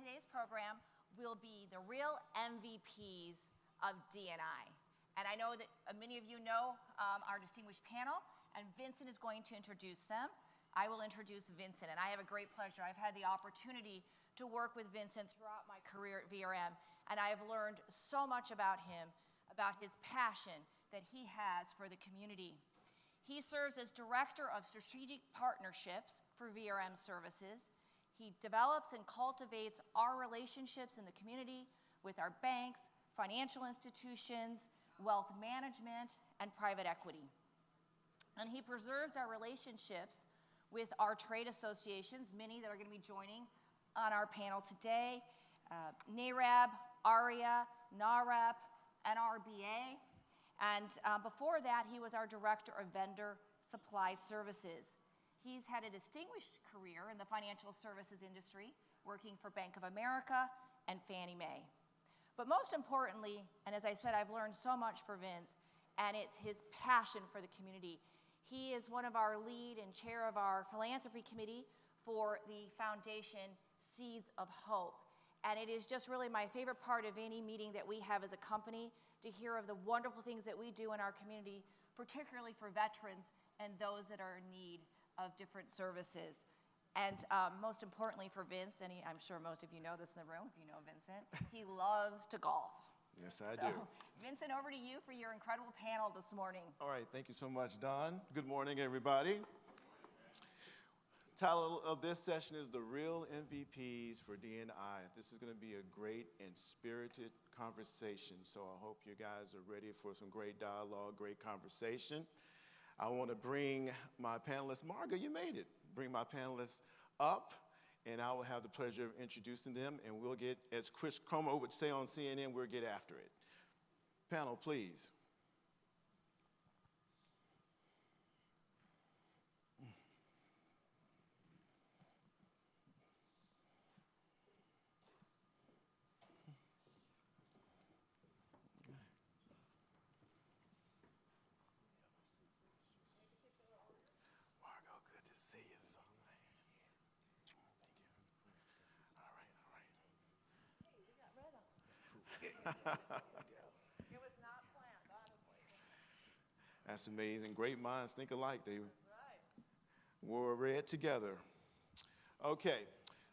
today's program will be the real MVPs of D&I. And I know that many of you know our distinguished panel, and Vincent is going to introduce them. I will introduce Vincent, and I have a great pleasure. I've had the opportunity to work with Vincent throughout my career at VRM, and I have learned so much about him, about his passion that he has for the community. He serves as Director of Strategic Partnerships for VRM Services. He develops and cultivates our relationships in the community with our banks, financial institutions, wealth management, and private equity. And he preserves our relationships with our trade associations, many that are going to be joining on our panel today, NARAB, ARIA, NAREP, NRBA. And before that, he was our Director of Vendor Supply Services. He's had a distinguished career in the financial services industry, working for Bank of America and Fannie Mae. But most importantly, and as I said, I've learned so much for Vince, and it's his passion for the community. He is one of our lead and chair of our philanthropy committee for the foundation Seeds of Hope. And it is just really my favorite part of any meeting that we have as a company to hear of the wonderful things that we do in our community, particularly for veterans and those that are in need of different services. And most importantly for Vince, and I'm sure most of you know this in the room, if you know Vincent, he loves to golf. Yes, I do. Vincent, over to you for your incredible panel this morning. All right, thank you so much, Don. Good morning, everybody. Title of this session is The Real MVPs for D&I. This is going to be a great and spirited conversation, so I hope you guys are ready for some great dialogue, great conversation. I want to bring my panelists, Margo, you made it. Bring my panelists up, and I will have the pleasure of introducing them, and we'll get, as Chris Como would say on CNN, we'll get after it. Panel, please. It was not planned, honestly. That's amazing. Great minds think alike. They That's right. were read together. Okay,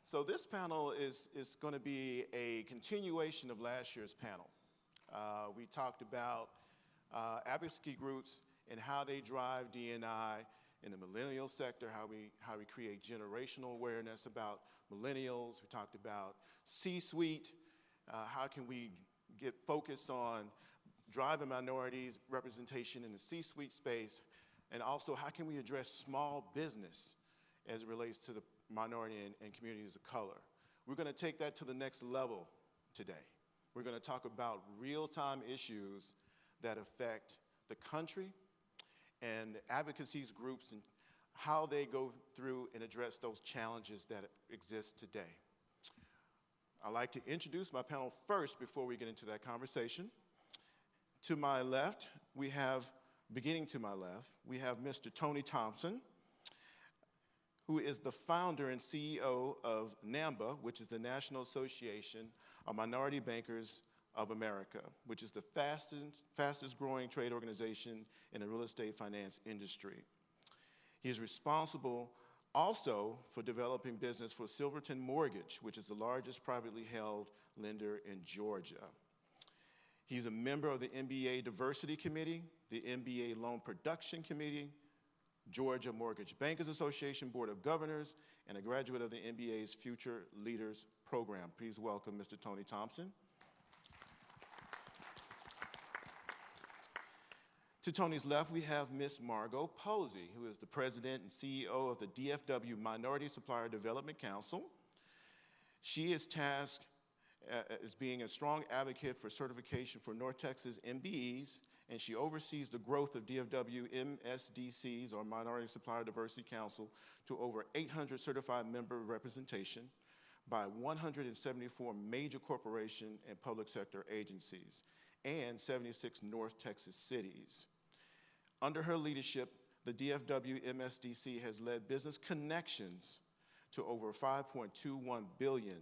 so this panel is going to be a continuation of last year's panel. We talked about advocacy groups and how they drive D&I in the millennial sector, how we create generational awareness about millennials. We talked about C-suite. How can we get focused on driving minorities representation in the C-suite space, and also how can we address small business as it relates to the minority and communities of color. We're going to take that to the next level today. We're going to talk about real-time issues that affect the country and the advocacy groups and how they go through and address those challenges that exist today. I'd like to introduce my panel first before we get into that conversation. To my left, beginning to my left, we have Mr. Tony Thompson, who is the founder and CEO of NAMBA, which is the National Association of Minority Bankers of America, which is the fastest growing trade organization in the real estate finance industry. He is responsible also for developing business for Silverton Mortgage, which is the largest privately held lender in Georgia. He's a member of the MBA Diversity Committee, the MBA Loan Production Committee, Georgia Mortgage Bankers Association Board of Governors, and a graduate of the MBA's Future Leaders Program. Please welcome Mr. Tony Thompson. To Tony's left, we have Ms. Margo Posey, who is the president and CEO of the DFW Minority Supplier Development Council. She is tasked as being a strong advocate for certification for North Texas MBEs, and she oversees the growth of DFW MSDCs, or Minority Supplier Diversity Council, to over 800 certified member representation by 174 major corporation and public sector agencies and 76 North Texas cities. Under her leadership, the DFW MSDC has led business connections to over $5.21 billion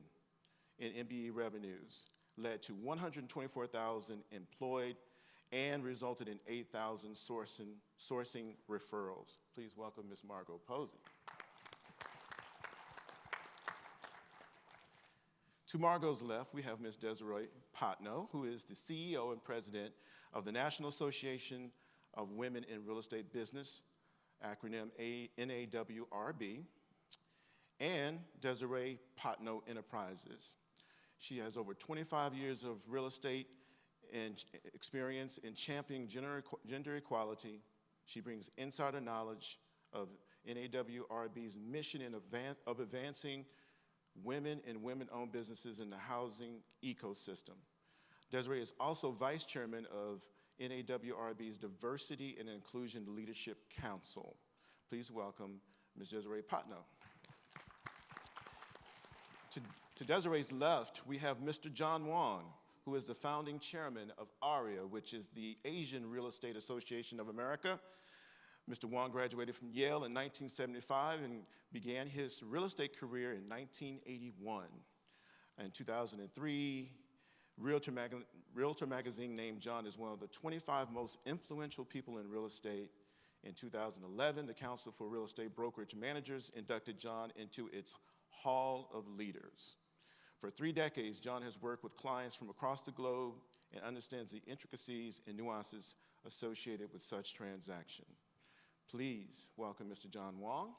in MBE revenues, led to 124,000 employed, and resulted in 8,000 sourcing referrals. Please welcome Ms. Margot Posey. To Margot's left, we have Ms. Desiree Potno, who is the CEO and president of the National Association of Women in Real Estate Business, acronym NAWRB, and Desiree Potno Enterprises. She has over 25 years of real estate and experience in championing gender equality. She brings insider knowledge of NAWRB's mission of advancing women and women-owned businesses in the housing ecosystem. Desiree is also vice chairman of NAWRB's Diversity and Inclusion Leadership Council. Please welcome Ms. Desiree Potno. To Desiree's left, we have Mr. John Wong, who is the founding chairman of ARIA, which is the Asian Real Estate Association of America. Mr. Wong graduated from Yale in 1975 and began his real estate career in 1981. In 2003, Realtor magazine named John as one of the 25 most influential people in real estate. In 2011, the Council for Real Estate Brokerage Managers inducted John into its Hall of Leaders. For 3 decades, John has worked with clients from across the globe and understands the intricacies and nuances associated with such transaction. Please welcome Mr. John Wong.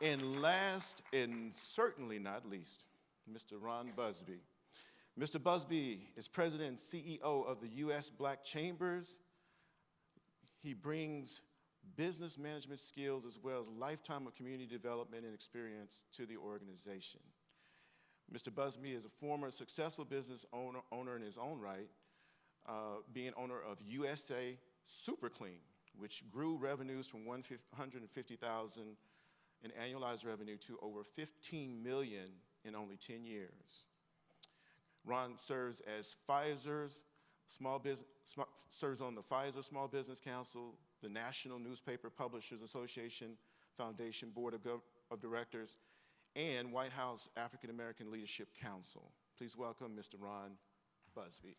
And last and certainly not least, Mr. Ron Busby. Mr. Busby is president and CEO of the U.S. Black Chambers. He brings business management skills as well as a lifetime of community development and experience to the organization. Mr. Busby is a former successful business owner in his own right, being owner of USA Super Clean, which grew revenues from $150,000 in annualized revenue to over $15 million in only 10 years. Ron serves as serves on the Pfizer Small Business Council, the National Newspaper Publishers Association Foundation Board of Directors, and White House African American Leadership Council. Please welcome Mr. Ron Busby.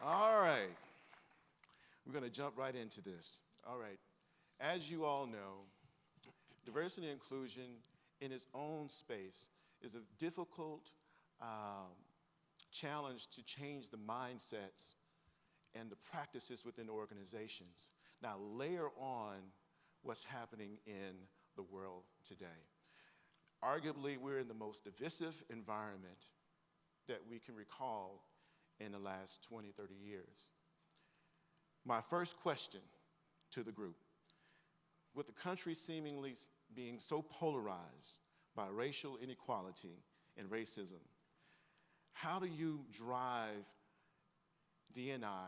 All right, we're going to jump right into this. All right, as you all know, diversity and inclusion in its own space is a difficult challenge to change the mindsets and the practices within organizations. Now, layer on what's happening in the world today. Arguably, we're in the most divisive environment that we can recall in the last 20, 30 years. My first question to the group: with the country seemingly being so polarized by racial inequality and racism, how do you drive D&I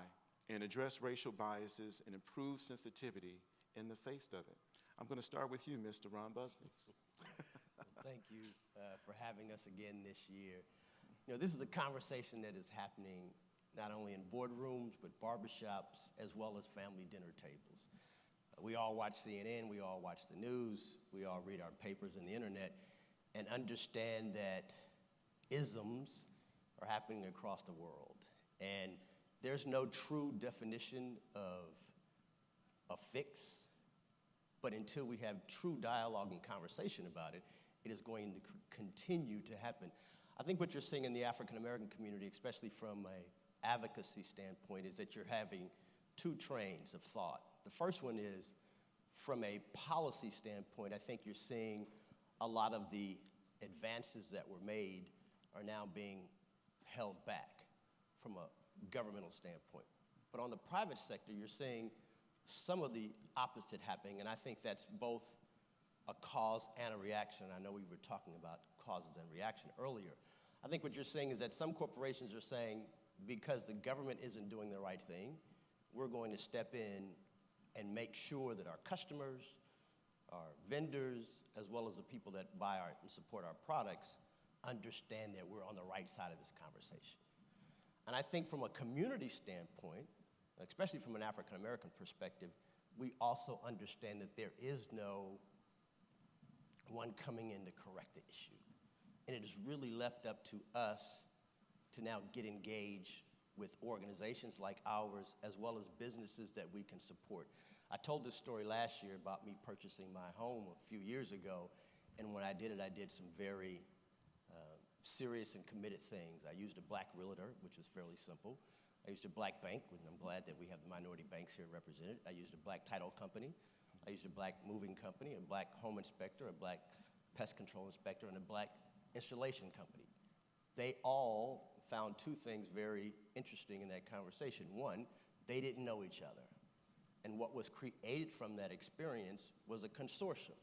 and address racial biases and improve sensitivity in the face of it? I'm going to start with you, Mr. Ron Busby. Thank you for having us again this year. You know, this is a conversation that is happening not only in boardrooms, but barbershops, as well as family dinner tables. We all watch CNN, we all watch the news, we all read our papers and the internet, and understand that isms are happening across the world. And there's no true definition of a fix, but until we have true dialogue and conversation about it, it is going to continue to happen. I think what you're seeing in the African American community, especially from an advocacy standpoint, is that you're having two trains of thought. The first one is, from a policy standpoint, I think you're seeing a lot of the advances that were made are now being held back from a governmental standpoint. But on the private sector, you're seeing some of the opposite happening, and I think that's both a cause and a reaction. I know we were talking about causes and reaction earlier. I think what you're seeing is that some corporations are saying, because the government isn't doing the right thing, we're going to step in and make sure that our customers, our vendors, as well as the people that buy and support our products, understand that we're on the right side of this conversation. And I think from a community standpoint, especially from an African American perspective, we also understand that there is no one coming in to correct the issue. And it is really left up to us to now get engaged with organizations like ours, as well as businesses that we can support. I told this story last year about me purchasing my home a few years ago, and when I did some very serious and committed things. I used a black realtor, which was fairly simple. I used a black bank, and I'm glad that we have the minority banks here represented. I used a black title company. I used a black moving company, a black home inspector, a black pest control inspector, and a black installation company. They all found two things very interesting in that conversation. One, they didn't know each other. And what was created from that experience was a consortium.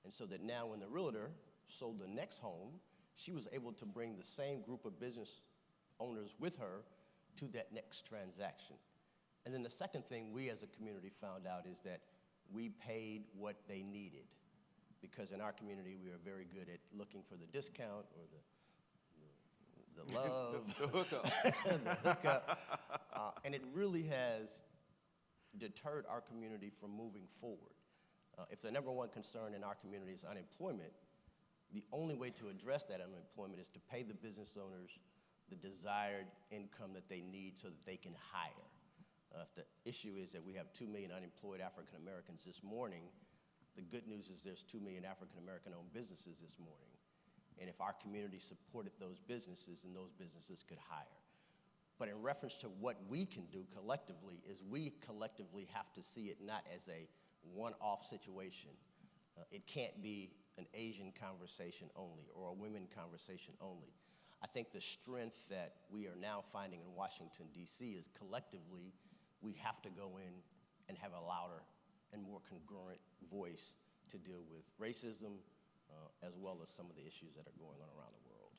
And so that now when the realtor sold the next home, she was able to bring the same group of business owners with her to that next transaction. And then the second thing we as a community found out is that we paid what they needed. Because in our community, we are very good at looking for the discount or the love. the hookup. The hookup. And it really has deterred our community from moving forward. If the number one concern in our community is unemployment, the only way to address that unemployment is to pay the business owners the desired income that they need so that they can hire. If the issue is that we have 2 million unemployed African Americans this morning, the good news is there's 2 million African American owned businesses this morning. And if our community supported those businesses, then those businesses could hire. But in reference to what we can do collectively is we collectively have to see it not as a one-off situation. It can't be an Asian conversation only or a women conversation only. I think the strength that we are now finding in Washington, D.C. is collectively we have to go in and have a louder and more congruent voice to deal with racism as well as some of the issues that are going on around the world.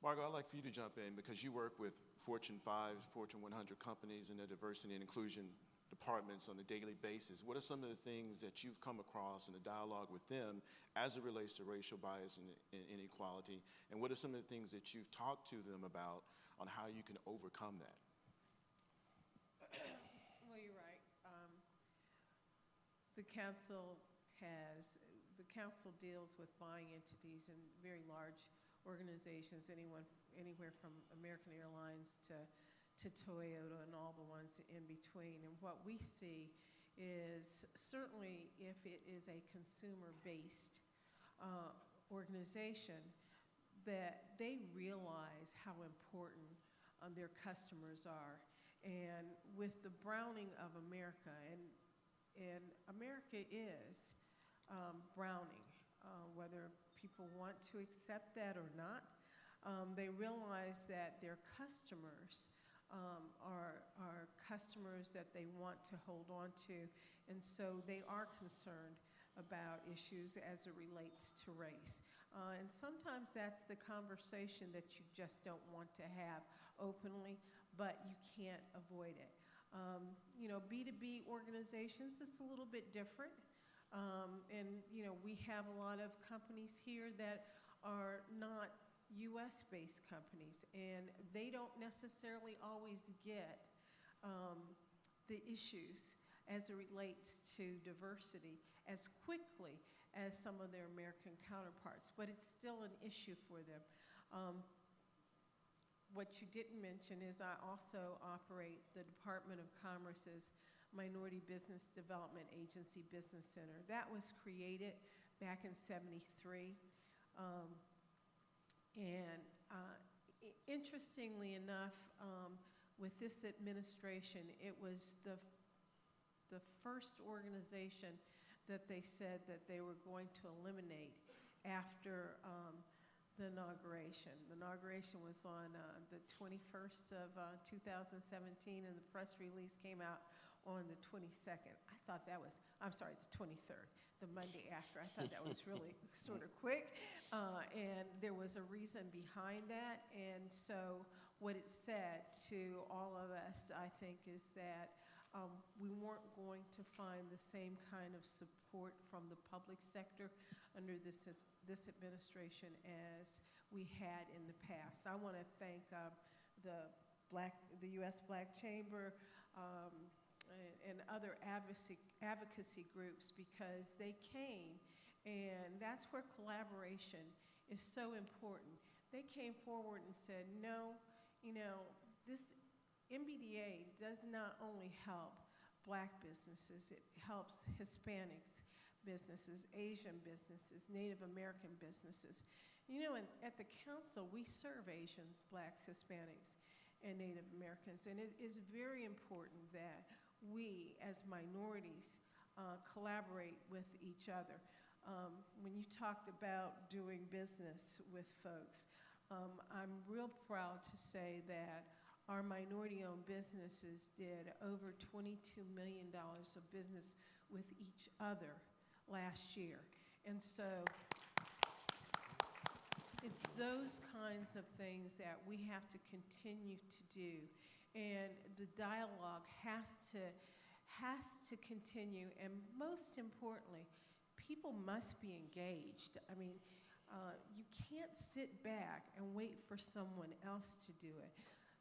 Margot, I'd like for you to jump in because you work with Fortune 5, Fortune 100 companies in their diversity and inclusion departments on a daily basis. What are some of the things that you've come across in the dialogue with them as it relates to racial bias and inequality? And what are some of the things that you've talked to them about on how you can overcome that? Well, you're right. The council deals with buying entities and very large organizations, anywhere from American Airlines to Toyota and all the ones in between. And what we see is certainly if it is a consumer-based organization, that they realize how important their customers are. And with the browning of America, and America is browning, whether people want to accept that or not, they realize that their customers are customers that they want to hold on to, and so they are concerned about issues as it relates to race. And sometimes that's the conversation that you just don't want to have openly, but you can't avoid it. B2B organizations, it's a little bit different. And we have a lot of companies here that are not US-based companies, and they don't necessarily always get the issues as it relates to diversity as quickly as some of their American counterparts, but it's still an issue for them. What you didn't mention is I also operate the Department of Commerce's Minority Business Development Agency Business Center. That was created back in '73. Interestingly enough, with this administration, it was the first organization that they said that they were going to eliminate after the inauguration. The inauguration was on the 21st of 2017, and the press release came out on the 22nd. I thought that was, I'm sorry, the 23rd, the Monday after. I thought that was really sort of quick, and there was a reason behind that. And so what it said to all of us, I think, is that we weren't going to find the same kind of support from the public sector under this administration as we had in the past. I want to thank the U.S. Black Chamber and other advocacy groups, because they came And that's where collaboration is so important. They came forward and said, no, this MBDA does not only help Black businesses, it helps Hispanics businesses, Asian businesses, Native American businesses. And at the council, we serve Asians, Blacks, Hispanics, and Native Americans, and it is very important that we, as minorities, collaborate with each other. When you talked about doing business with folks, I'm real proud to say that our minority-owned businesses did over $22 million of business with each other last year. And so it's those kinds of things that we have to continue to do. And the dialogue has to continue, and most importantly, people must be engaged. I mean, you can't sit back and wait for someone else to do it,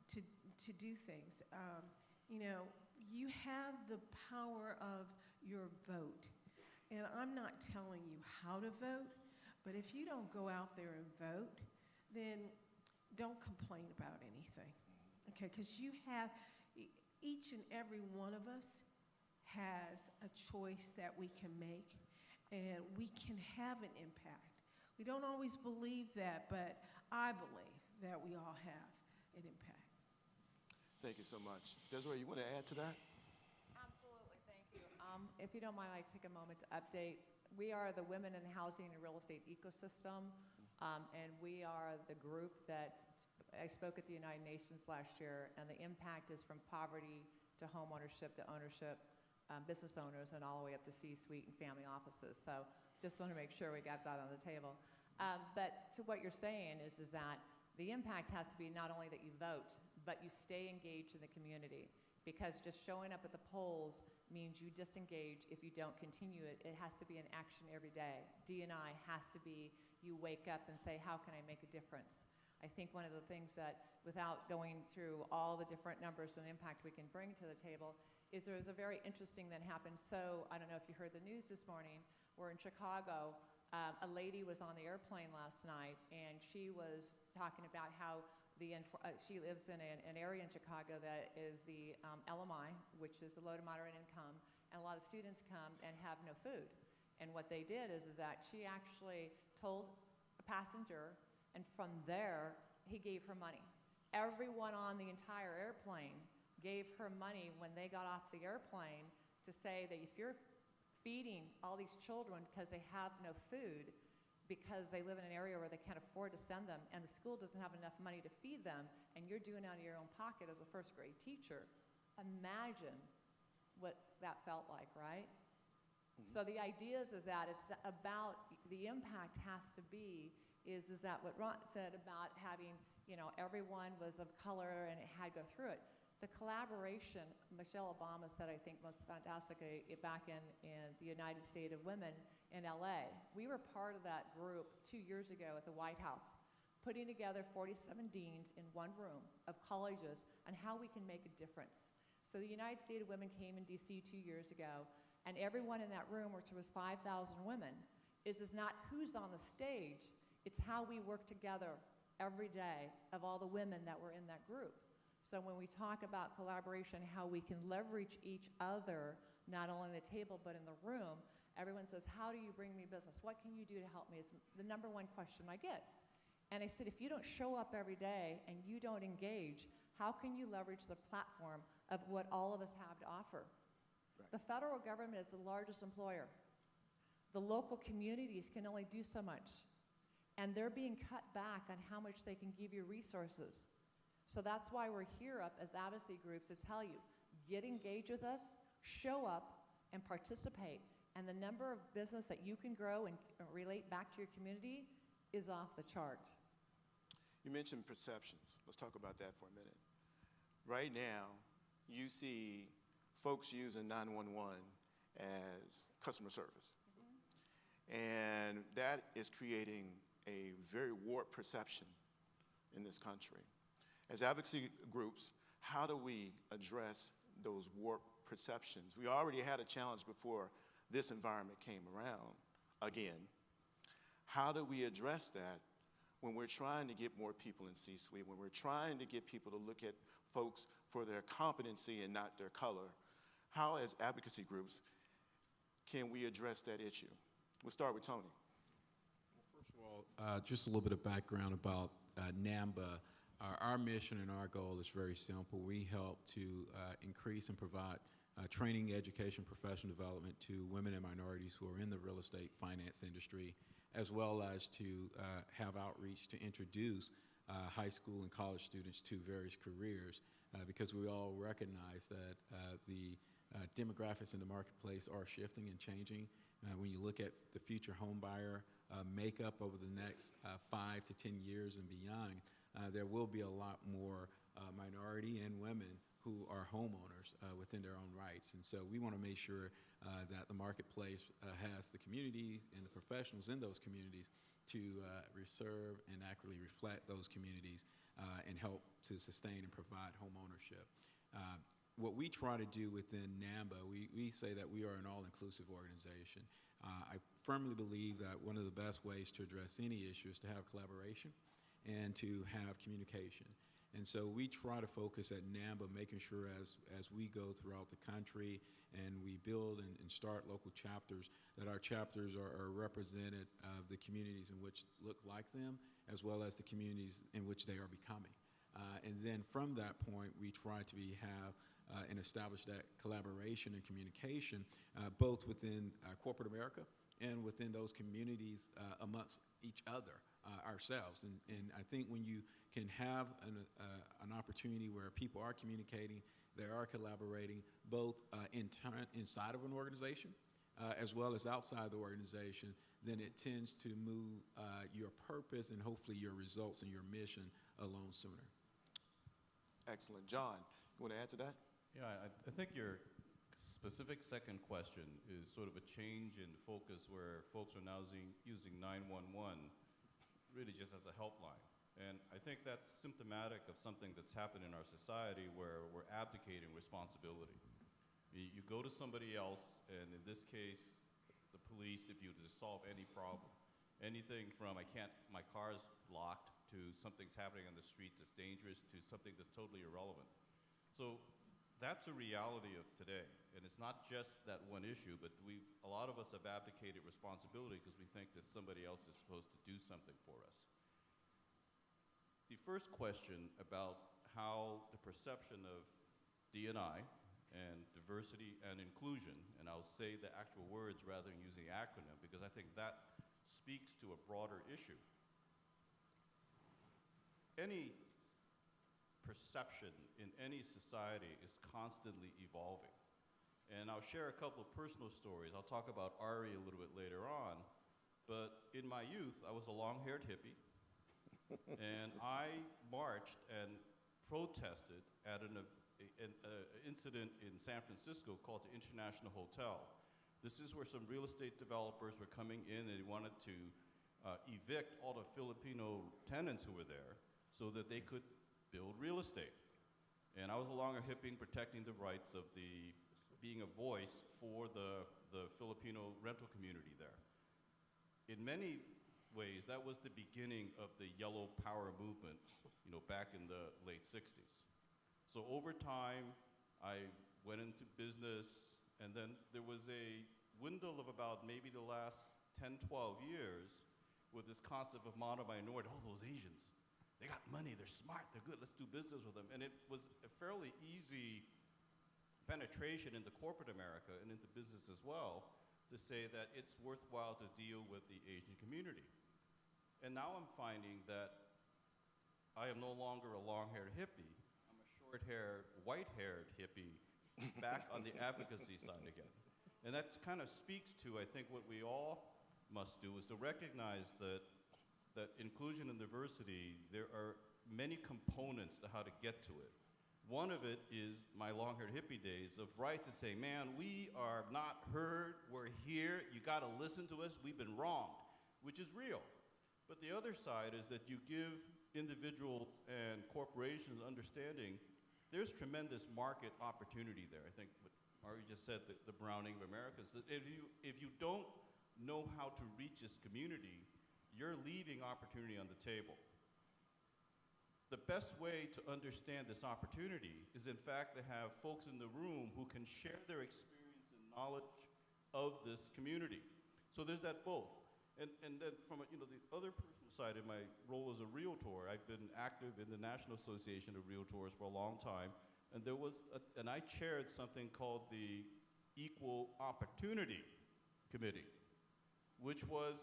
to do things. You have the power of your vote, and I'm not telling you how to vote, but if you don't go out there and vote, then don't complain about anything, okay? Because each and every one of us has a choice that we can make, and we can have an impact. We don't always believe that, but I believe that we all have an impact. Thank you so much. Desiree, you want to add to that? Absolutely, thank you. If you don't mind, I'd take a moment to update. We are the Women in Housing and Real Estate Ecosystem, and we are the group that I spoke at the United Nations last year, and the impact is from poverty to home ownership to ownership, business owners, and all the way up to C-suite and family offices. So just want to make sure we got that on the table. But to what you're saying is that the impact has to be not only that you vote, but you stay engaged in the community. Because just showing up at the polls means you disengage if you don't continue it. It has to be an action every day. D&I has to be, you wake up and say, how can I make a difference? I think one of the things that, without going through all the different numbers and impact we can bring to the table, is there was a very interesting that happened. So I don't know if you heard the news this morning, we're in Chicago. A lady was on the airplane last night, and she was talking about how she lives in an area in Chicago that is the LMI, which is the low to moderate income, and a lot of students come and have no food. And what they did is that she actually told a passenger, and from there, he gave her money. Everyone on the entire airplane gave her money when they got off the airplane to say that if you're feeding all these children because they have no food, because they live in an area where they can't afford to send them, and the school doesn't have enough money to feed them, and you're doing it out of your own pocket as a first grade teacher, imagine what that felt like, right? Mm-hmm. So the idea is that it's about the impact has to be is that what Ron said about having, everyone was of color and it had to go through it. The collaboration, Michelle Obama said, I think, most fantastically back in the United States of Women in LA. We were part of that group 2 years ago at the White House, putting together 47 deans in one room of colleges on how we can make a difference. So the United States of Women came in DC 2 years ago, and everyone in that room, which was 5,000 women, is not who's on the stage, it's how we work together every day of all the women that were in that group. So when we talk about collaboration, how we can leverage each other, not only at the table, but in the room, everyone says, how do you bring me business? What can you do to help me? It's the number one question I get. And I said, if you don't show up every day and you don't engage, how can you leverage the platform of what all of us have to offer? Right. The federal government is the largest employer. The local communities can only do so much. And they're being cut back on how much they can give you resources. So that's why we're here up as advocacy groups to tell you, get engaged with us, show up, and participate. And the number of business that you can grow and relate back to your community is off the chart. You mentioned perceptions. Let's talk about that for a minute. Right now, you see folks using 911 as customer service. Mm-hmm. And that is creating a very warped perception in this country. As advocacy groups, how do we address those warped perceptions? We already had a challenge before this environment came around again. How do we address that when we're trying to get more people in C-suite, when we're trying to get people to look at folks for their competency and not their color? How, as advocacy groups, can we address that issue? We'll start with Tony. First of all, just a little bit of background about NAMBA. Our mission and our goal is very simple. We help to increase and provide training, education, professional development to women and minorities who are in the real estate finance industry, as well as to have outreach to introduce high school and college students to various careers, because we all recognize that the demographics in the marketplace are shifting and changing. When you look at the future home buyer makeup over the next 5 to 10 years and beyond, there will be a lot more minority and women who are homeowners within their own rights. And so we want to make sure that the marketplace has the community and the professionals in those communities to serve and accurately reflect those communities and help to sustain and provide home ownership. What we try to do within NAMBA, we say that we are an all-inclusive organization. I firmly believe that one of the best ways to address any issue is to have collaboration and to have communication. And so we try to focus at NAMBA, making sure as we go throughout the country and we build and start local chapters, that our chapters are represented of the communities in which look like them, as well as the communities in which they are becoming. And then from that point, we try to have and establish that collaboration and communication, both within corporate America and within those communities amongst each other, ourselves. And I think when you can have an opportunity where people are communicating, they are collaborating, both inside of an organization as well as outside the organization, then it tends to move your purpose and hopefully your results and your mission along sooner. Excellent. John, you want to add to that? Yeah, I think your specific second question is sort of a change in focus where folks are now using 911 really just as a helpline. And I think that's symptomatic of something that's happened in our society where we're abdicating responsibility. You go to somebody else, and in this case, the police, if you to solve any problem. Anything from my car's locked, to something's happening on the street that's dangerous, to something that's totally irrelevant. So that's a reality of today. And it's not just that one issue, but a lot of us have abdicated responsibility because we think that somebody else is supposed to do something for us. The first question about how the perception of D&I and diversity and inclusion, and I'll say the actual words rather than using the acronym because I think that speaks to a broader issue. Any perception in any society is constantly evolving. And I'll share a couple of personal stories. I'll talk about Ari a little bit later on. But in my youth, I was a long-haired hippie. And I marched and protested at an incident in San Francisco called the International Hotel. This is where some real estate developers were coming in and they wanted to evict all the Filipino tenants who were there so that they could build real estate. And I was along a hippie protecting the rights of being a voice for the Filipino rental community there. In many ways, that was the beginning of the Yellow Power movement, back in the late 60s. So over time, I went into business, and then there was a window of about maybe the last 10, 12 years with this concept of mono-minority, those Asians. They got money, they're smart, they're good, let's do business with them. And it was a fairly easy penetration into corporate America and into business as well to say that it's worthwhile to deal with the Asian community. And now I'm finding that I am no longer a long-haired hippie, I'm a short-haired, white-haired hippie back on the advocacy side again. And that kind of speaks to, I think, what we all must do is to recognize that inclusion and diversity, there are many components to how to get to it. One of it is my long-haired hippie days of right to say, man, we are not heard, we're here, you gotta listen to us, we've been wronged, which is real. But the other side is that you give individuals and corporations understanding there's tremendous market opportunity there. I think what Ari just said, the browning of America, is that if you don't know how to reach this community, you're leaving opportunity on the table. The best way to understand this opportunity is, in fact, to have folks in the room who can share their experience and knowledge of this community. So there's that both. And then from the other personal side, in my role as a realtor, I've been active in the National Association of Realtors for a long time, and and I chaired something called the Equal Opportunity Committee, which was,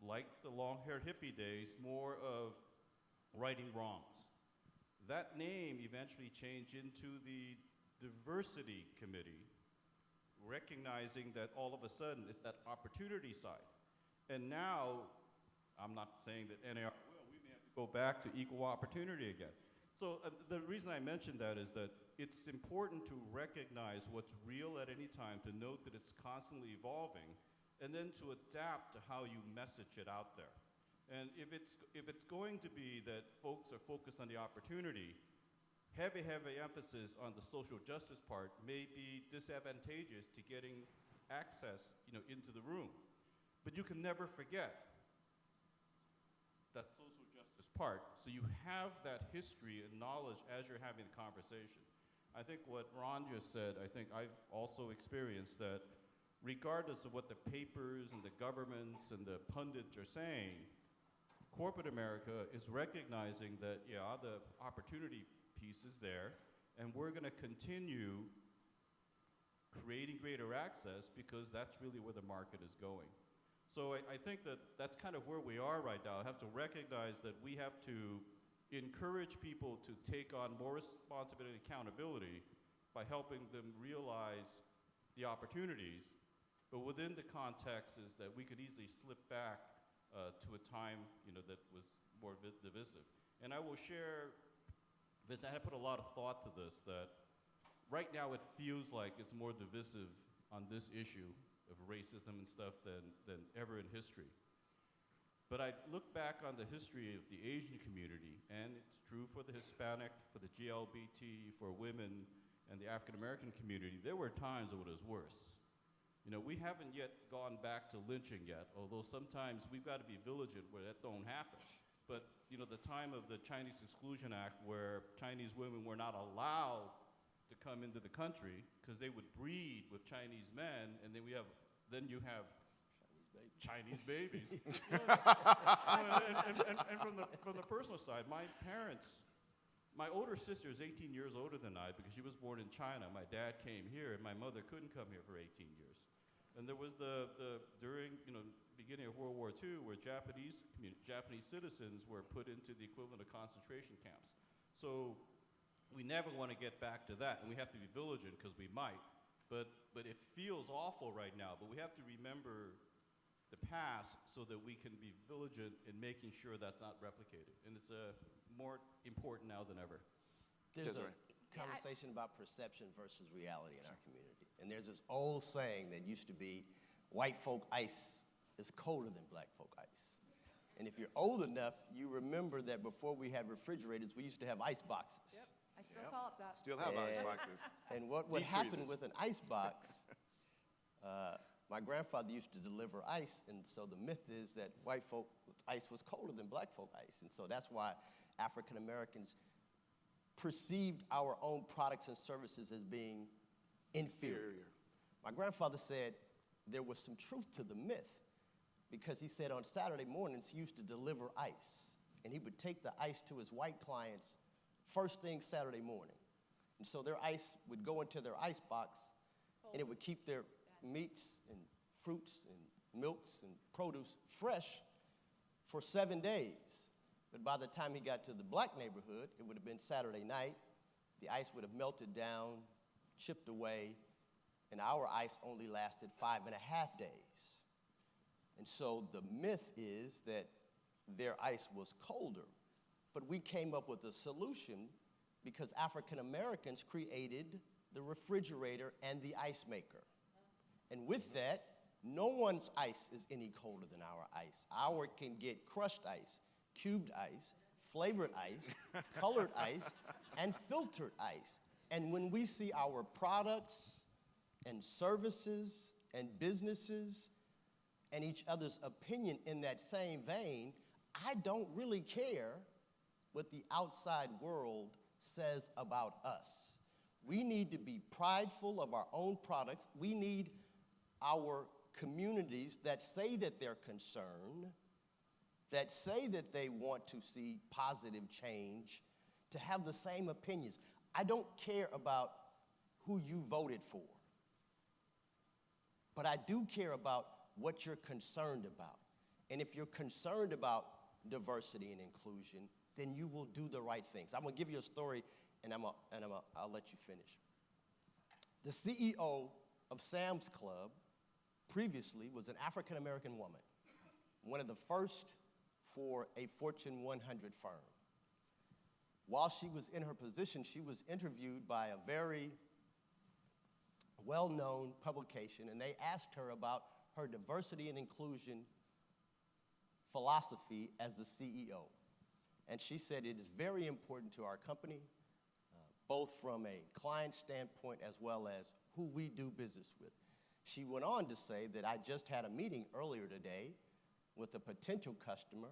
like the long-haired hippie days, more of righting wrongs. That name eventually changed into the Diversity Committee, recognizing that all of a sudden it's that opportunity side. And now, I'm not saying that NAR will, we may have to go back to equal opportunity again. So the reason I mention that is that it's important to recognize what's real at any time, to note that it's constantly evolving, and then to adapt to how you message it out there. And if it's going to be that folks are focused on the opportunity, heavy emphasis on the social justice part may be disadvantageous to getting access, into the room. But you can never forget that social justice part, so you have that history and knowledge as you're having the conversation. I think what Ron just said, I think I've also experienced that regardless of what the papers and the governments and the pundits are saying, corporate America is recognizing that, the opportunity piece is there, and we're going to continue creating greater access because that's really where the market is going. So I think that that's kind of where we are right now. I have to recognize that we have to encourage people to take on more responsibility and accountability by helping them realize the opportunities, but within the context is that we could easily slip back to a time that was more divisive. And I will share, Vince, I put a lot of thought to this, that right now it feels like it's more divisive on this issue of racism and stuff than ever in history. But I look back on the history of the Asian community, and it's true for the Hispanic, for the GLBT, for women, and the African American community. There were times when it was worse. We haven't yet gone back to lynching yet, although sometimes we've got to be vigilant where that don't happen. But the time of the Chinese Exclusion Act, where Chinese women were not allowed to come into the country because they would breed with Chinese men, and then you have Chinese babies. And from the personal side, my parents, my older sister is 18 years older than I because she was born in China. My dad came here, and my mother couldn't come here for 18 years. And there was during beginning of World War II, where Japanese citizens were put into the equivalent of concentration camps. So we never want to get back to that, and we have to be vigilant because we might. But it feels awful right now. But we have to remember the past so that we can be vigilant in making sure that's not replicated. And it's more important now than ever. There's a conversation about perception versus reality in our community. And there's this old saying that used to be, white folk ice is colder than black folk ice. And if you're old enough, you remember that before we had refrigerators, we used to have ice boxes. Yep, I still call it that. Still have ice boxes. And what would happen with an ice box, my grandfather used to deliver ice, and so the myth is that white folk ice was colder than black folk ice. And so that's why African Americans perceived our own products and services as being inferior. My grandfather said there was some truth to the myth, because he said on Saturday mornings he used to deliver ice, and he would take the ice to his white clients first thing Saturday morning. And so their ice would go into their ice box, and it would keep their meats and fruits and milks and produce fresh for 7 days. But by the time he got to the black neighborhood, it would have been Saturday night. The ice would have melted down, chipped away, and our ice only lasted 5.5 days. And so the myth is that their ice was colder. But we came up with a solution because African Americans created the refrigerator and the ice maker. And with that, no one's ice is any colder than our ice. Our can get crushed ice, cubed ice, flavored ice, colored ice, and filtered ice. And when we see our products and services and businesses and each other's opinion in that same vein, I don't really care what the outside world says about us. We need to be prideful of our own products. We need our communities that say that they're concerned, that say that they want to see positive change, to have the same opinions. I don't care about who you voted for, but I do care about what you're concerned about. And if you're concerned about diversity and inclusion, then you will do the right things. I'm gonna give you a story, and I'll let you finish. The CEO of Sam's Club previously was an African-American woman, one of the first for a Fortune 100 firm. While she was in her position, she was interviewed by a very well-known publication, and they asked her about her diversity and inclusion philosophy as the CEO. And she said, it is very important to our company, both from a client standpoint as well as who we do business with. She went on to say that I just had a meeting earlier today with a potential customer.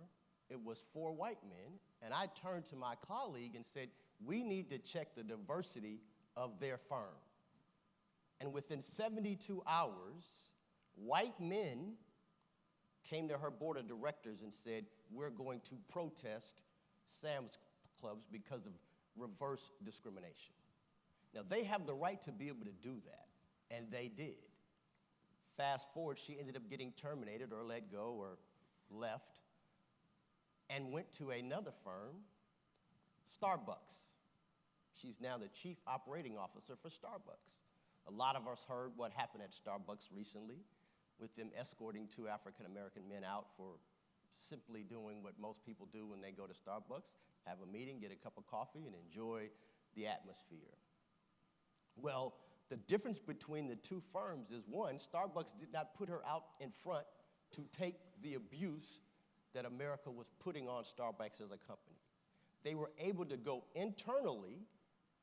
It was 4 white men, and I turned to my colleague and said, we need to check the diversity of their firm. And within 72 hours, white men came to her board of directors and said, we're going to protest Sam's Clubs because of reverse discrimination. Now, they have the right to be able to do that, and they did. Fast forward, she ended up getting terminated or let go or left and went to another firm, Starbucks. She's now the chief operating officer for Starbucks. A lot of us heard what happened at Starbucks recently with them escorting 2 African-American men out for simply doing what most people do when they go to Starbucks, have a meeting, get a cup of coffee, and enjoy the atmosphere. Well, the difference between the 2 firms is, one, Starbucks did not put her out in front to take the abuse that America was putting on Starbucks as a company. They were able to go internally,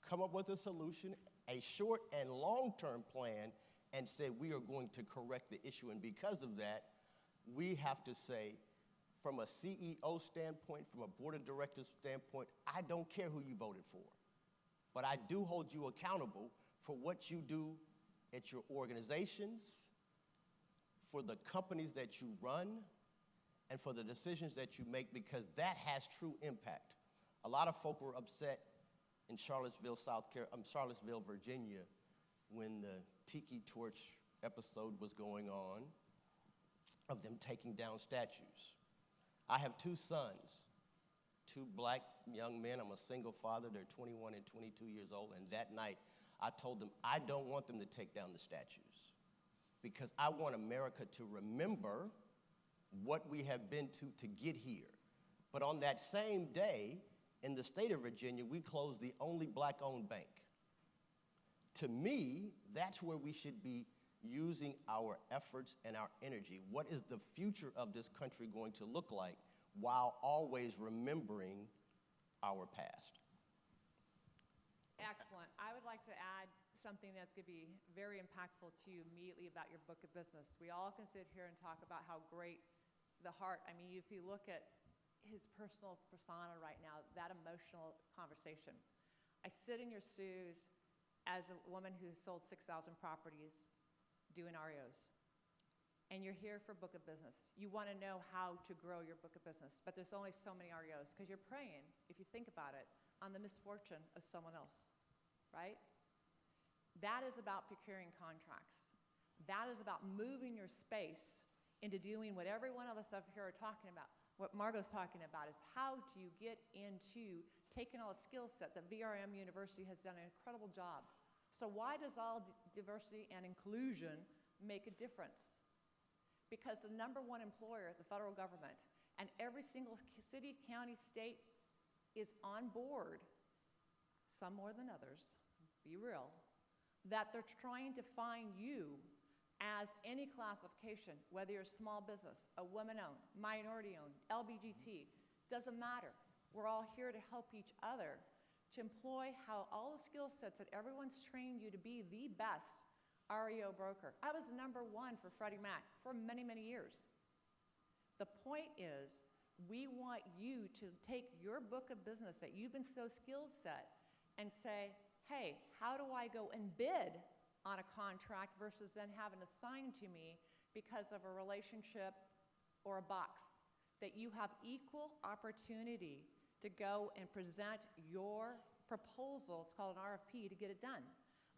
come up with a solution, a short and long-term plan, and say, we are going to correct the issue. And because of that, we have to say, from a CEO standpoint, from a board of directors standpoint, I don't care who you voted for, but I do hold you accountable for what you do at your organizations, for the companies that you run, and for the decisions that you make, because that has true impact. A lot of folk were upset in Charlottesville, Virginia, when the Tiki Torch episode was going on, of them taking down statues. I have 2 sons, 2 black young men. I'm a single father. They're 21 and 22 years old. And that night, I told them, I don't want them to take down the statues, because I want America to remember what we have been to get here. But on that same day, in the state of Virginia, we closed the only black-owned bank. To me, that's where we should be using our efforts and our energy. What is the future of this country going to look like, while always remembering our past? Excellent. I would like to add something that's going to be very impactful to you immediately about your book of business. We all can sit here and talk about how great the heart, I mean, if you look at his personal persona right now, that emotional conversation. I sit in your shoes as a woman who sold 6,000 properties doing REOs. And you're here for book of business. You want to know how to grow your book of business, but there's only so many REOs, because you're preying, if you think about it, on the misfortune of someone else, right? That is about procuring contracts. That is about moving your space into doing what every one of us up here are talking about. What Margot's talking about is, how do you get into taking all the skill set that VRM University has done an incredible job. So why does all diversity and inclusion make a difference? Because the #1 employer, the federal government, and every single city, county, state is on board, some more than others, be real, that they're trying to find you as any classification, whether you're a small business, a woman-owned, minority-owned, LBGT, doesn't matter. We're all here to help each other to employ how all the skill sets that everyone's trained you to be the best REO broker. I was #1 for Freddie Mac for many, many years. The point is, we want you to take your book of business that you've been so skilled set and say, hey, how do I go and bid on a contract versus then having assigned to me because of a relationship or a box? That you have equal opportunity to go and present your proposal, it's called an RFP, to get it done.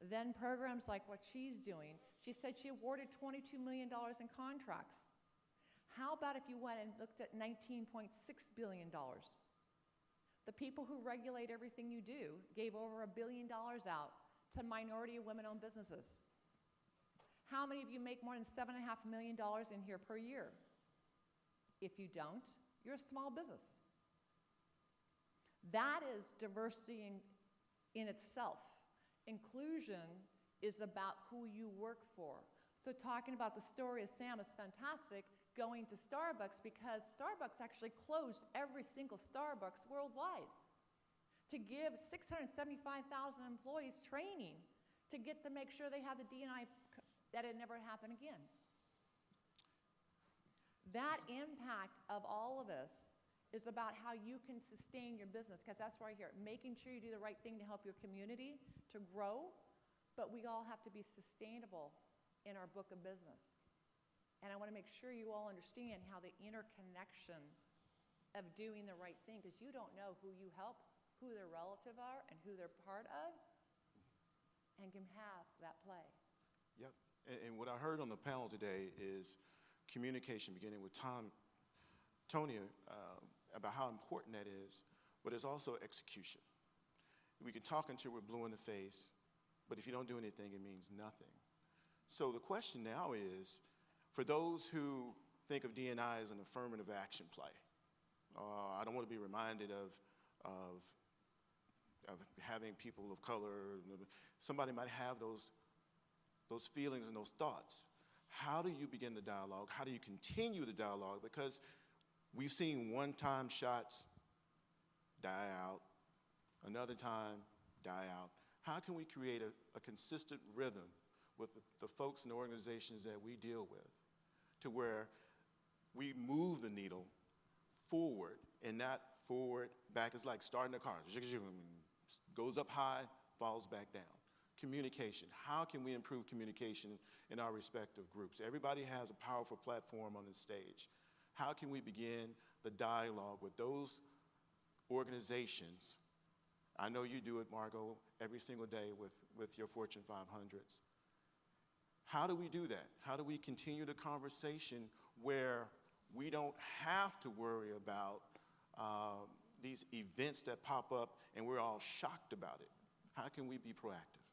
Then programs like what she's doing, she said she awarded $22 million in contracts. How about if you went and looked at $19.6 billion? The people who regulate everything you do gave over $1 billion out to minority and women-owned businesses. How many of you make more than $7.5 million in here per year? If you don't, you're a small business. That is diversity in itself. Inclusion is about who you work for. So talking about the story of Sam is fantastic, going to Starbucks, because Starbucks actually closed every single Starbucks worldwide to give 675,000 employees training to get to make sure they have the D&I, that it never happen again. That impact of all of this is about how you can sustain your business, because that's right here, making sure you do the right thing to help your community to grow, but we all have to be sustainable in our book of business. And I want to make sure you all understand how the interconnection of doing the right thing, because you don't know who you help, who their relative are, and who they're part of, and can have that play. Yep. And what I heard on the panel today is communication, beginning with Tony, about how important that is, but it's also execution. We can talk until we're blue in the face, but if you don't do anything, it means nothing. So the question now is, for those who think of D&I as an affirmative action play, I don't want to be reminded of having people of color. Somebody might have those feelings and those thoughts. How do you begin the dialogue? How do you continue the dialogue? Because we've seen one-time shots die out, another time die out. How can we create a consistent rhythm with the folks and the organizations that we deal with to where we move the needle forward and not forward, back? It's like starting a car. Goes up high, falls back down. Communication. How can we improve communication in our respective groups? Everybody has a powerful platform on this stage. How can we begin the dialogue with those organizations? I know you do it, Margot, every single day with your Fortune 500s. How do we do that? How do we continue the conversation where we don't have to worry about these events that pop up and we're all shocked about it? How can we be proactive?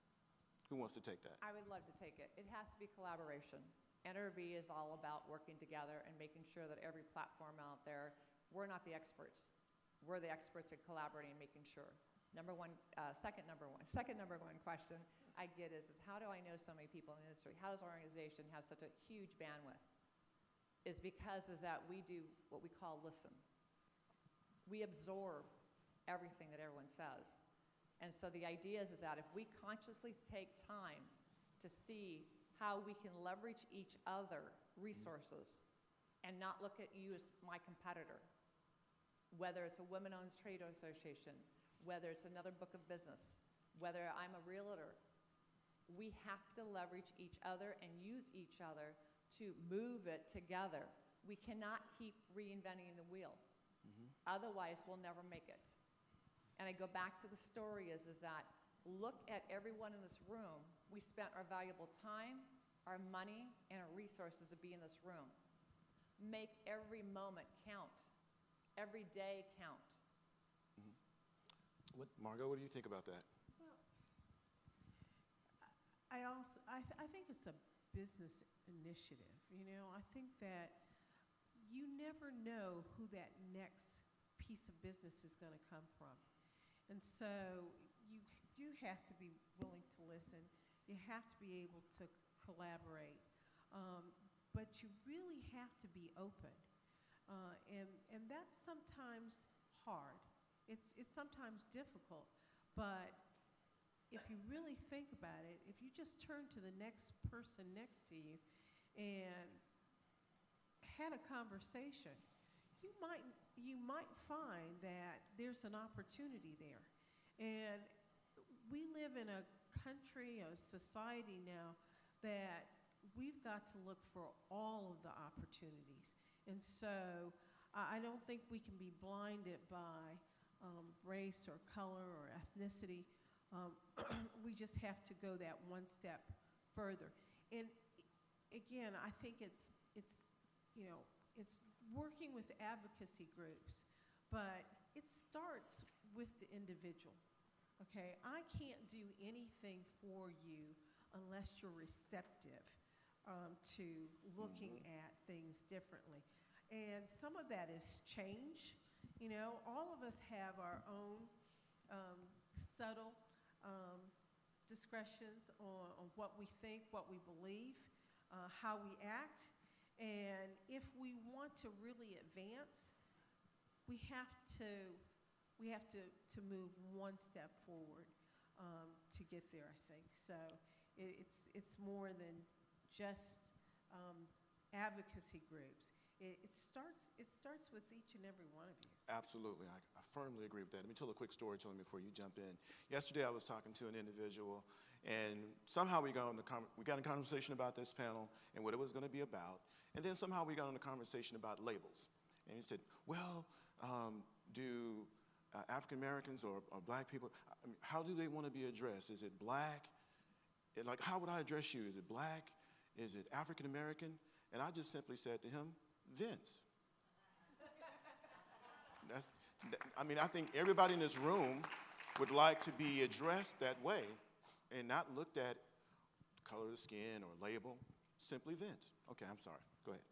Who wants to take that? I would love to take it. It has to be collaboration. NRB is all about working together and making sure that every platform out there, we're not the experts. We're the experts at collaborating and making sure. Second number one question I get is how do I know so many people in the industry? How does our organization have such a huge bandwidth? Is because is that we do what we call listen. We absorb everything that everyone says. And so the idea is that if we consciously take time to see how we can leverage each other resources and not look at you as my competitor, whether it's a women-owned trade association, whether it's another book of business, whether I'm a realtor, we have to leverage each other and use each other to move it together. We cannot keep reinventing the wheel. Otherwise, we'll never make it. And I go back to the story is that look at everyone in this room. We spent our valuable time, our money, and our resources to be in this room. Make every moment count. Every day count. Margot, what do you think about that? Well, I think it's a business initiative. You know, I think that you never know who that next piece of business is going to come from. And so you do have to be willing to listen. You have to be able to collaborate. But you really have to be open. And that's sometimes hard. It's sometimes difficult. But if you really think about it, if you just turn to the next person next to you and had a conversation, you might find that there's an opportunity there. And we live in a country, a society now that we've got to look for all of the opportunities. And so I don't think we can be blinded by race or color or ethnicity. We just have to go that one step further. And again, I think it's working with advocacy groups, but it starts with the individual. Okay, I can't do anything for you unless you're receptive to looking at things differently. And some of that is change. All of us have our own subtle discretions on what we think, what we believe, how we act. And if we want to really advance, we have to move one step forward to get there, I think. So it's more than just advocacy groups. It starts with each and every one of you. Absolutely. I firmly agree with that. Let me tell a quick story, Tony, before you jump in. Yesterday, I was talking to an individual, and somehow we got in a conversation about this panel and what it was going to be about. And then somehow we got in a conversation about labels. And he said, well, do African Americans or black people, how do they want to be addressed? Is it black? How would I address you? Is it black? Is it African American? And I just simply said to him, Vince. I think everybody in this room would like to be addressed that way and not looked at color of the skin or label, simply Vince. Okay, I'm sorry. Go ahead.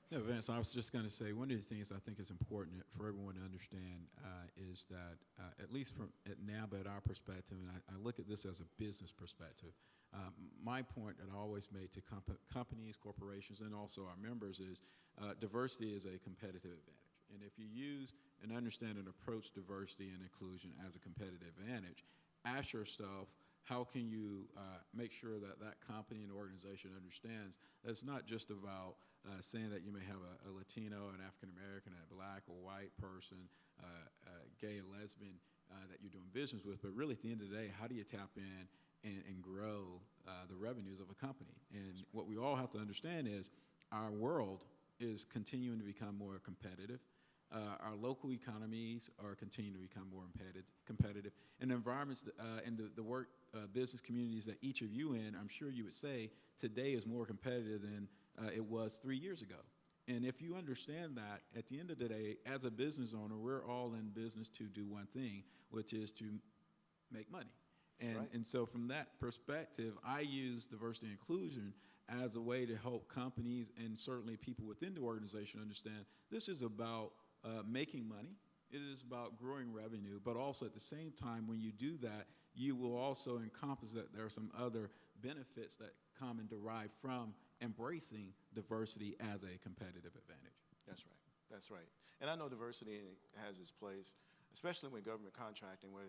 No, Vince, I was just going to say, one of the things I think is important for everyone to understand is that, at least at NABA, at our perspective, and I look at this as a business perspective, my point that I always made to companies, corporations, and also our members is diversity is a competitive advantage. And if you use and understand and approach diversity and inclusion as a competitive advantage, ask yourself, how can you make sure that that company and organization understands that it's not just about saying that you may have a Latino, an African American, a black or white person, gay or lesbian that you're doing business with, but really at the end of the day, how do you tap in and grow the revenues of a company? And what we all have to understand is our world is continuing to become more competitive. Our local economies are continuing to become more competitive. And the environments and the work business communities that each of you in, I'm sure you would say, today is more competitive than it was 3 years ago. And if you understand that, at the end of the day, as a business owner, we're all in business to do one thing, which is to make money. And so from that perspective, I use diversity and inclusion as a way to help companies and certainly people within the organization understand this is about making money. It is about growing revenue, but also at the same time, when you do that, you will also encompass that there are some other benefits that come and derive from embracing diversity as a competitive advantage. That's right. That's right. And I know diversity has its place, especially when government contracting, where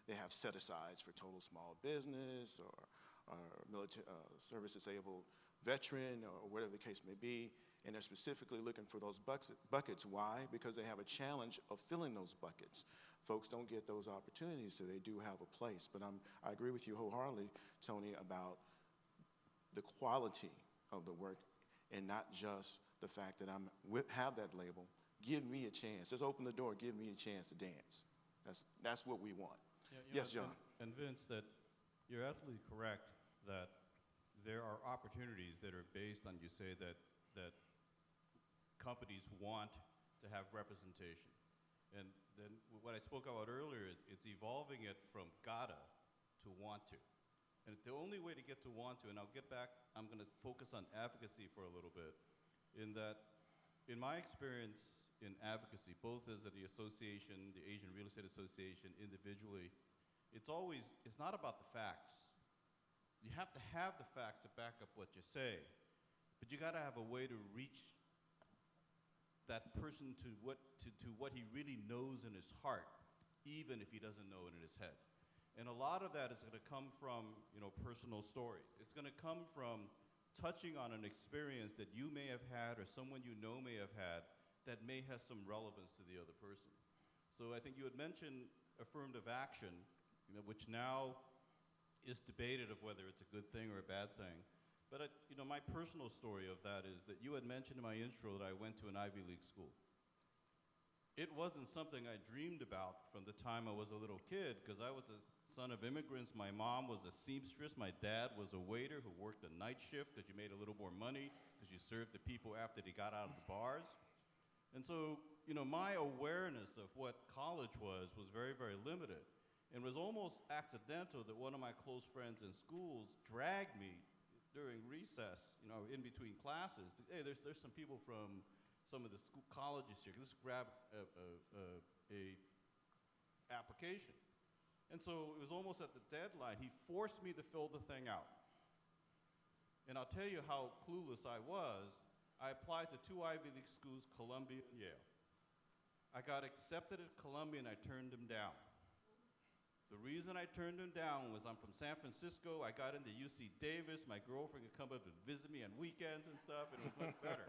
they have set-asides for total small business or military service-disabled veteran or whatever the case may be, and they're specifically looking for those buckets. Why? Because they have a challenge of filling those buckets. Folks don't get those opportunities, so they do have a place. But I agree with you wholeheartedly, Tony, about the quality of the work and not just the fact that have that label. Give me a chance. Just open the door. Give me a chance to dance. That's what we want. Yeah, yes, John. And Vince, that you're absolutely correct that there are opportunities that are based on, you say, that companies want to have representation. And then what I spoke about earlier, it's evolving it from gotta to want to. And the only way to get to want to, and I'll get back, I'm going to focus on advocacy for a little bit, in that, in my experience in advocacy, both as the association, the Asian Real Estate Association, individually, it's not about the facts. You have to have the facts to back up what you say, but you got to have a way to reach that person to what he really knows in his heart, even if he doesn't know it in his head. And a lot of that is going to come from, personal stories. It's going to come from touching on an experience that you may have had or someone you know may have had that may have some relevance to the other person. So I think you had mentioned affirmative action, which now is debated of whether it's a good thing or a bad thing. But my personal story of that is that you had mentioned in my intro that I went to an Ivy League school. It wasn't something I dreamed about from the time I was a little kid, because I was a son of immigrants. My mom was a seamstress. My dad was a waiter who worked a night shift because you made a little more money because you served the people after they got out of the bars. And so, my awareness of what college was very, very limited. And it was almost accidental that one of my close friends in schools dragged me during recess, in between classes. Hey, there's some people from some of the colleges here. Let's grab a application. And so it was almost at the deadline. He forced me to fill the thing out. And I'll tell you how clueless I was. I applied to 2 Ivy League schools, Columbia and Yale. I got accepted at Columbia and I turned them down. The reason I turned them down was I'm from San Francisco. I got into UC Davis. My girlfriend could come up and visit me on weekends and stuff, and it was much better.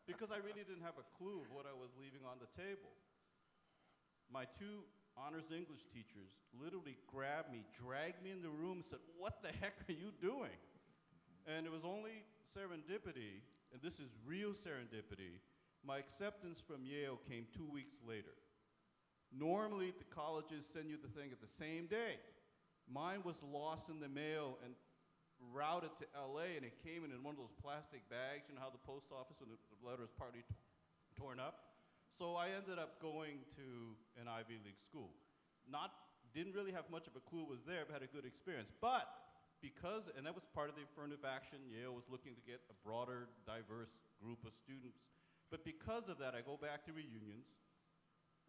Because I really didn't have a clue of what I was leaving on the table. My 2 honors English teachers literally grabbed me, dragged me in the room, and said, "What the heck are you doing?" And it was only serendipity, and this is real serendipity. My acceptance from Yale came 2 weeks later. Normally, the colleges send you the thing at the same day. Mine was lost in the mail and routed to LA, and it came in one of those plastic bags. You know how the post office, when the letter is partly torn up? So I ended up going to an Ivy League school. Didn't really have much of a clue was there, but had a good experience. But and that was part of the affirmative action, Yale was looking to get a broader, diverse group of students. But because of that, I go back to reunions,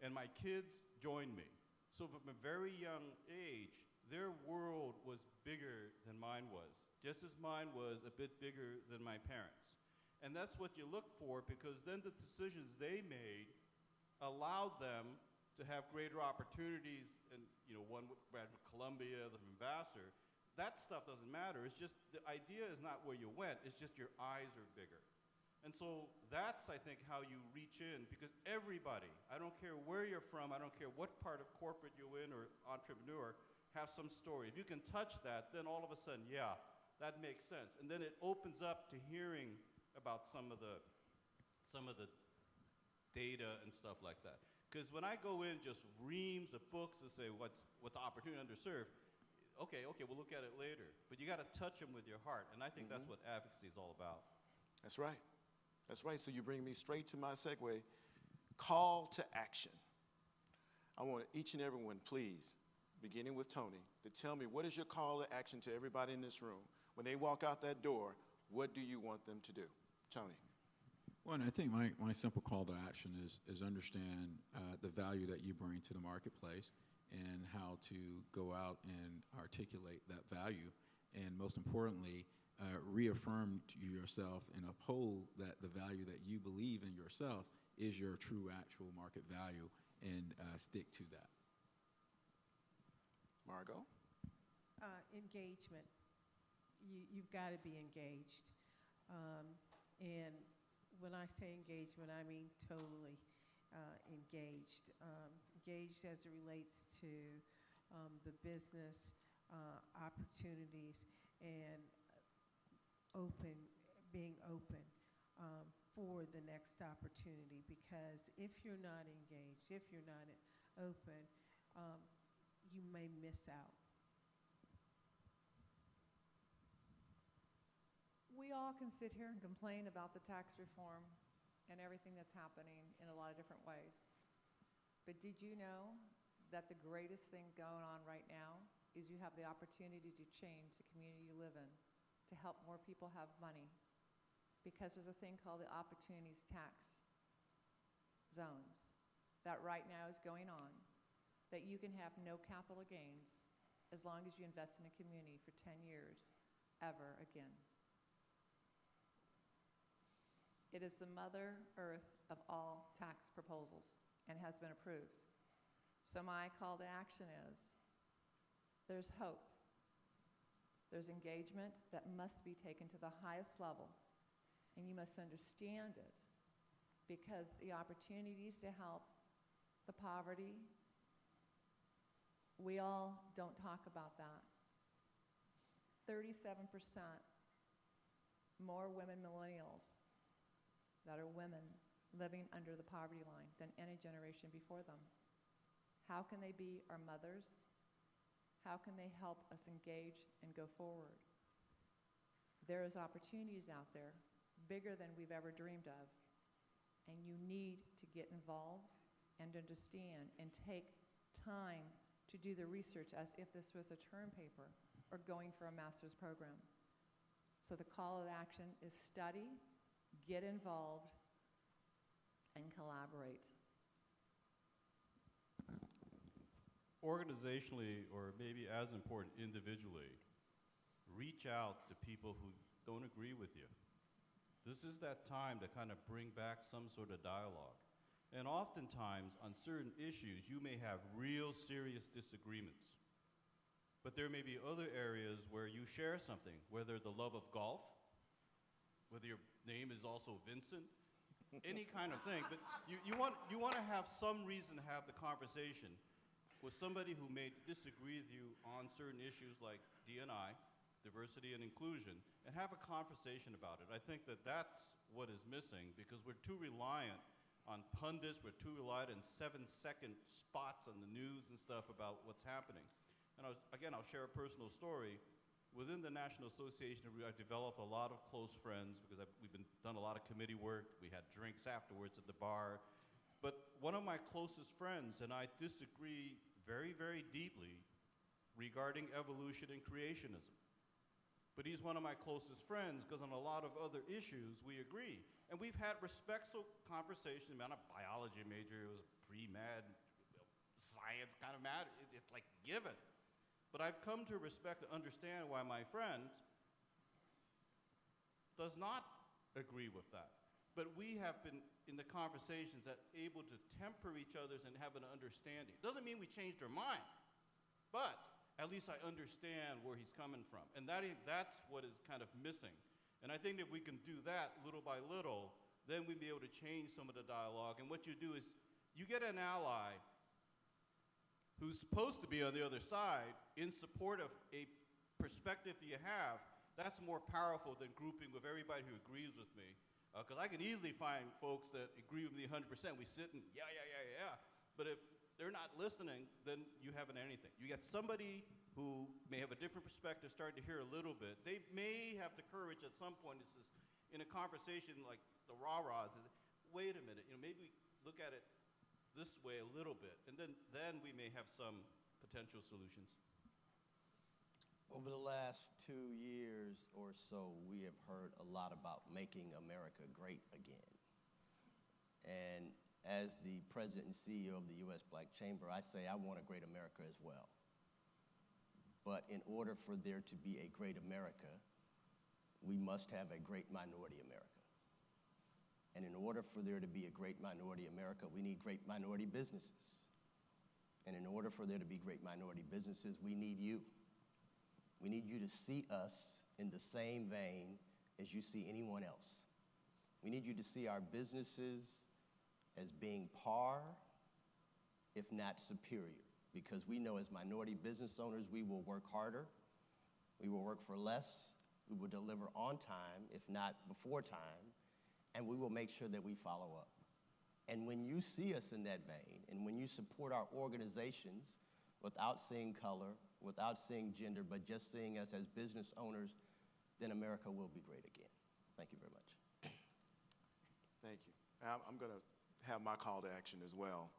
and my kids joined me. So from a very young age, their world was bigger than mine was, just as mine was a bit bigger than my parents'. And that's what you look for, because then the decisions they made allowed them to have greater opportunities. And one at Columbia, the Vassar, that stuff doesn't matter. It's just the idea is not where you went. It's just your eyes are bigger. And so that's, I think, how you reach in, because everybody, I don't care where you're from, I don't care what part of corporate you're in or entrepreneur, have some story. If you can touch that, then all of a sudden, yeah, that makes sense. And then it opens up to hearing about some of the data and stuff like that. Because when I go in just reams of books and say what's the opportunity underserved, okay, we'll look at it later. But you got to touch them with your heart, and I think that's what advocacy is all about. That's right. That's right. So you bring me straight to my segue. Call to action. I want each and every one, please, beginning with Tony, to tell me, what is your call to action to everybody in this room? When they walk out that door, what do you want them to do? Tony. Well, and I think my simple call to action is understand the value that you bring to the marketplace and how to go out and articulate that value. And most importantly, reaffirm to yourself and uphold that the value that you believe in yourself is your true actual market value, and stick to that. Margot? Engagement. You've got to be engaged. And when I say engagement, I mean totally engaged. Engaged as it relates to the business opportunities, and being open for the next opportunity. Because if you're not engaged, if you're not open, you may miss out. We all can sit here and complain about the tax reform and everything that's happening in a lot of different ways. But did you know that the greatest thing going on right now is you have the opportunity to change the community you live in, to help more people have money? Because there's a thing called the opportunities tax zones that right now is going on, that you can have no capital gains as long as you invest in a community for 10 years, ever again. It is the mother earth of all tax proposals and has been approved. So my call to action is, There's hope. There's engagement that must be taken to the highest level, and you must understand it, because the opportunities to help the poverty, we all don't talk about that. 37% more women millennials that are women living under the poverty line than any generation before them. How can they be our mothers? How can they help us engage and go forward? There is opportunities out there bigger than we've ever dreamed of, and you need to get involved and understand and take time to do the research as if this was a term paper or going for a master's program. So the call to action is study, get involved, and collaborate. Organizationally, or maybe as important, individually, reach out to people who don't agree with you. This is that time to kind of bring back some sort of dialogue. And oftentimes, on certain issues, you may have real serious disagreements. But there may be other areas where you share something, whether the love of golf, whether your name is also Vincent, any kind of thing. But you want to have some reason to have the conversation with somebody who may disagree with you on certain issues like D&I, diversity and inclusion, and have a conversation about it. I think that that's what is missing, because we're too reliant on pundits, we're too reliant on 7-second spots on the news and stuff about what's happening. And I'll share a personal story. Within the National Association, I developed a lot of close friends because we've done a lot of committee work. We had drinks afterwards at the bar. But one of my closest friends and I disagree very, very deeply regarding evolution and creationism. But he's one of my closest friends because on a lot of other issues we agree. And we've had respectful conversations. I'm a biology major, it was pre-med, science kind of matter, it's like given. But I've come to respect and understand why my friend does not agree with that. But we have been, in the conversations, able to temper each other's and have an understanding. Doesn't mean we changed our mind, but at least I understand where he's coming from. And that's what is kind of missing. And I think if we can do that little by little, then we'll be able to change some of the dialogue. And what you do is you get an ally who's supposed to be on the other side in support of a perspective you have. That's more powerful than grouping with everybody who agrees with me. Because I can easily find folks that agree with me 100%. We sit and yeah. But if they're not listening, then you haven't anything. You get somebody who may have a different perspective, starting to hear a little bit. They may have the courage at some point, this is in a conversation like the rah-rahs, is, wait a minute, maybe we look at it this way a little bit, and then we may have some potential solutions. Over the last 2 years or so, we have heard a lot about making America great again. And as the president and CEO of the U.S. Black Chamber, I say I want a great America as well. But in order for there to be a great America, we must have a great minority America. And in order for there to be a great minority America, we need great minority businesses. And in order for there to be great minority businesses, we need you. We need you to see us in the same vein as you see anyone else. We need you to see our businesses as being par, if not superior, because we know as minority business owners, we will work harder, we will work for less, we will deliver on time, if not before time, and we will make sure that we follow up. And when you see us in that vein, and when you support our organizations without seeing color, without seeing gender, but just seeing us as business owners, then America will be great again. Thank you very much. Thank you. I'm going to have my call to action as well.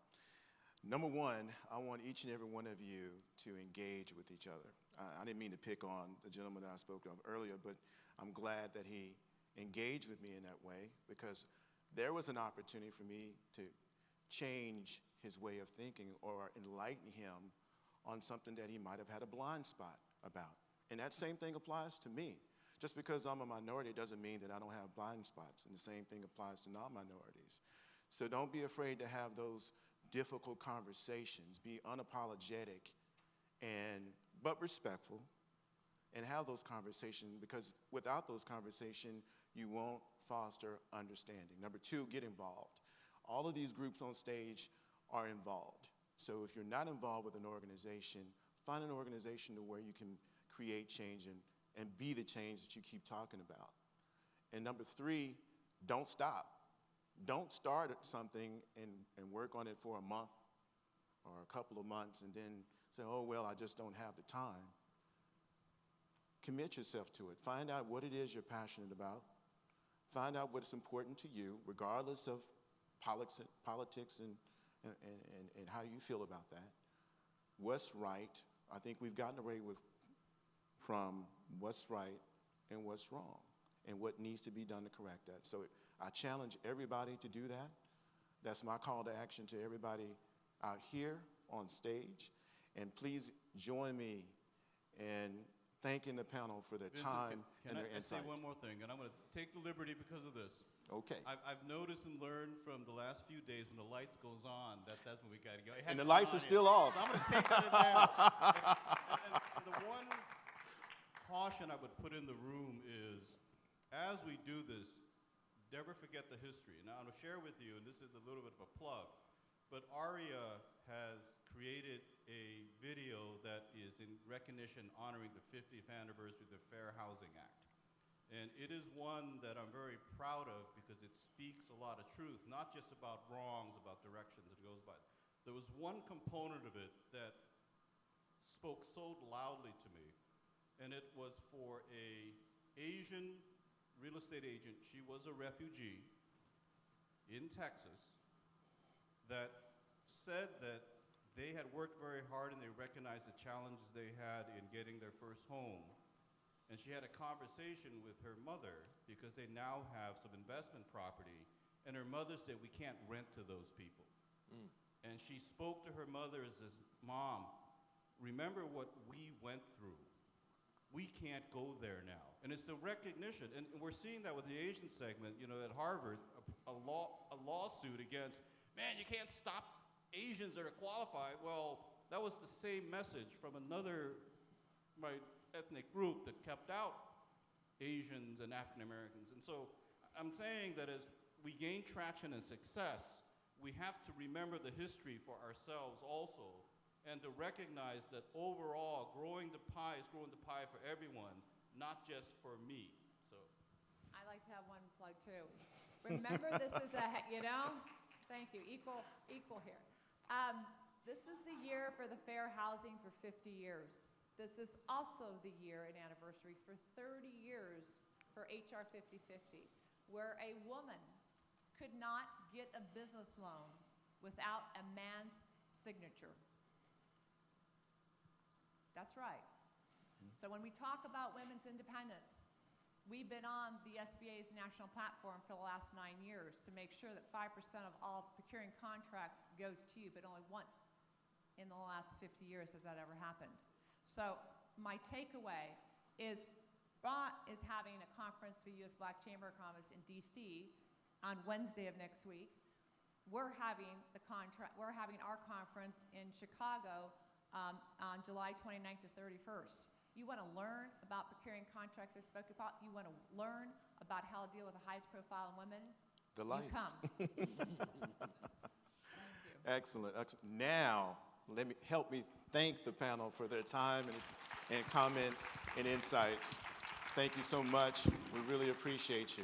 Number one, I want each and every one of you to engage with each other. I didn't mean to pick on the gentleman that I spoke of earlier, but I'm glad that he engaged with me in that way, because there was an opportunity for me to change his way of thinking or enlighten him on something that he might have had a blind spot about. And that same thing applies to me. Just because I'm a minority doesn't mean that I don't have blind spots, and the same thing applies to non-minorities. So don't be afraid to have those difficult conversations. Be unapologetic and but respectful, and have those conversations, because without those conversations, you won't foster understanding. Number two, get involved. All of these groups on stage are involved. So if you're not involved with an organization, find an organization to where you can create change and be the change that you keep talking about. And number three, don't stop. Don't start something and work on it for a month or a couple of months and then say, oh, well, I just don't have the time. Commit yourself to it. Find out what it is you're passionate about. Find out what's important to you, regardless of politics and how you feel about that. What's right? I think we've gotten away from what's right and what's wrong and what needs to be done to correct that. So I challenge everybody to do that. That's my call to action to everybody out here on stage. And please join me in thanking the panel for their Vincent, time can and their I say insight. one more thing? And I'm going to take the liberty because of this. Okay. I've noticed and learned from the last few days when the lights goes on that's when we got to go. It had And to the come lights on are still in. off. So I'm going to take that advantage. And the one caution I would put in the room is, as we do this, never forget the history. Now, I'm going to share with you, and this is a little bit of a plug, but ARIA has created a video that is in recognition honoring the 50th anniversary of the Fair Housing Act. And it is one that I'm very proud of because it speaks a lot of truth, not just about wrongs, about directions it goes by. There was one component of it that spoke so loudly to me, and it was for an Asian real estate agent. She was a refugee in Texas that said that they had worked very hard and they recognized the challenges they had in getting their first home. And she had a conversation with her mother because they now have some investment property, and her mother said, we can't rent to those people. And she spoke to her mother as this, Mom, remember what we went through. We can't go there now. And it's the recognition, and we're seeing that with the Asian segment, you know, at Harvard, a lawsuit against, man, you can't stop Asians that are qualified. Well, that was the same message from another ethnic group that kept out Asians and African Americans. And so I'm saying that as we gain traction and success, we have to remember the history for ourselves also, and to recognize that overall, growing the pie is growing the pie for everyone, not just for me. So I'd like to have one plug too. Remember, this is thank you, equal here. This is the year for the fair housing for 50 years. This is also the year and anniversary for 30 years for HR 5050, where a woman could not get a business loan without a man's signature. That's right. So when we talk about women's independence, we've been on the SBA's national platform for the last 9 years to make sure that 5% of all procuring contracts goes to you, but only once in the last 50 years has that ever happened. So my takeaway is BRA is having a conference for U.S. Black Chamber of Commerce in D.C. on Wednesday of next week. We're having our conference in Chicago on July 29th to 31st. You want to learn about procuring contracts I spoke about? You want to learn about how to deal with the highest profile women? The lights. You come. Thank you. Excellent. Now, help me thank the panel for their time and comments and insights. Thank you so much. We really appreciate you.